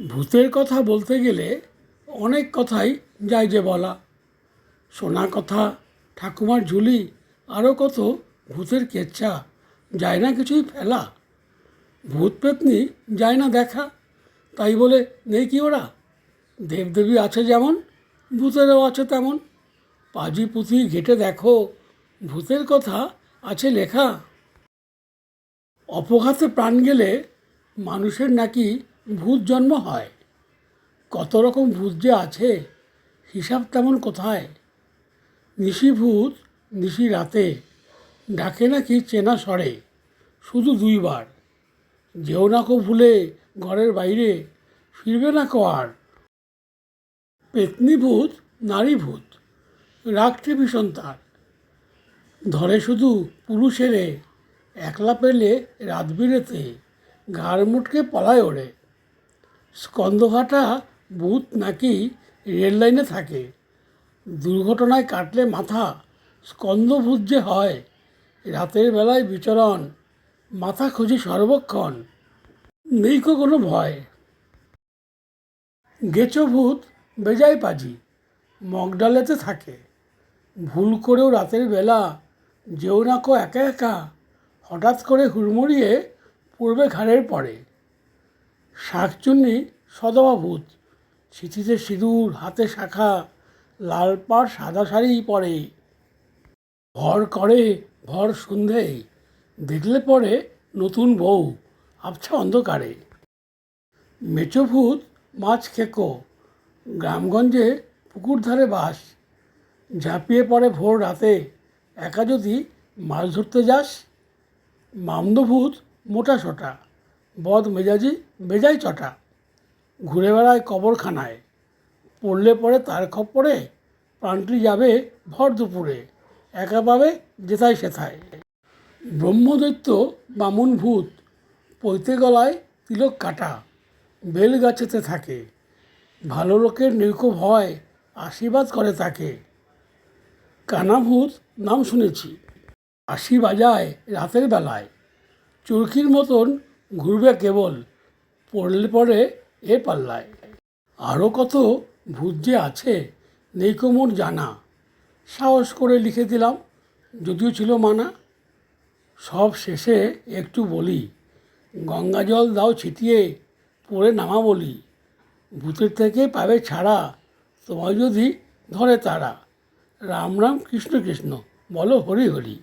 ভূতের কথা বলতে গেলে অনেক কথাই যায় যে বলা। শোনা কথা, ঠাকুমার ঝুলি, আরও কত ভূতের কেচ্ছা, যায় না কিছুই ফেলা। ভূত পেতনি যায় না দেখা, তাই বলে নেই কি ওরা? দেবদেবী আছে যেমন, ভূতেরও আছে তেমন। পাজি পুঁথি ঘেঁটে দেখো, ভূতের কথা আছে লেখা। অপঘাতে প্রাণ গেলে মানুষের নাকি ভূত জন্ম হয়। কত রকম ভূত যে আছে, হিসাব তেমন কোথায়। নিশি ভূত নিশি রাতে, ডাকে নাকি চেনা স্বরে, শুধু দুইবার। যেও না কো ভুলে ঘরের বাইরে, ফিরবে না কো আর। পেতনি ভূত নারী ভূত, রাগটি ভীষণ তার। ধরে শুধু পুরুষেরে, একলা পেলে রাত বিরেতে, ঘাড় মুটকে পলায় ওরে। স্কন্দঘাটা ভূত নাকি রেল লাইনে থাকে, দুর্ঘটনায় কাটলে মাথা স্কন্দভূত যে হয়। রাতের বেলায় বিচরণ, মাথা খুঁজি সর্বক্ষণ, নেই কো কোনো ভয়। গেছো ভূত বেজায় পাজি, মগডালেতে থাকে। ভুল করেও রাতের বেলা যেও না কো একা একা, হঠাৎ করে হুড়মুড়িয়ে পড়বে ঘাড়ের পরে। শাকচুন্নি সদবা ভূত, সিঁথিতে সিঁদুর, হাতে শাখা, লাল পাড় সাদা শাড়ি পরে। ভর করে ভর সন্ধেয়, দেখলে পরে নতুন বউ আবছা অন্ধকারে। মেচো ভূত মাছ খেকো, গ্রামগঞ্জে পুকুর ধারে বাস। ঝাঁপিয়ে পড়ে ভোর রাতে, একা যদি মাছ ধরতে যাস। মামদভূত মোটা সোটা, বদ মেজাজি বেজায় চটা। ঘুরে বেড়ায় কবরখানায়, পড়লে পরে তার খপ্পরে, প্রাণটি যাবে ভর দুপুরে, একা পাবে যেথায় সেথায়। ব্রহ্মদৈত্য বামুন ভূত, পৈতে গলায় তিলক কাটা, বেল গাছেতে থাকে। ভালো লোকের নির্কো ভয়, আশীর্বাদ করে তাকে। কানাভূত নাম শুনেছি, বাঁশি বাজায় রাতের বেলায়। চরকির মতন ঘুরবে কেবল, পড়লে পরে এ পাল্লায়। আরও কত ভূত যে আছে, নেই কো মোর জানা। সাহস করে লিখে দিলাম, যদিও ছিল মানা। সব শেষে একটু বলি, গঙ্গা জল দাও ছিটিয়ে, পড়ে নামা বলি। ভূতের থেকে পাবে ছাড়া, তোমায় যদি ধরে তারা। রাম রাম কৃষ্ণ কৃষ্ণ, বলো হরি হরি।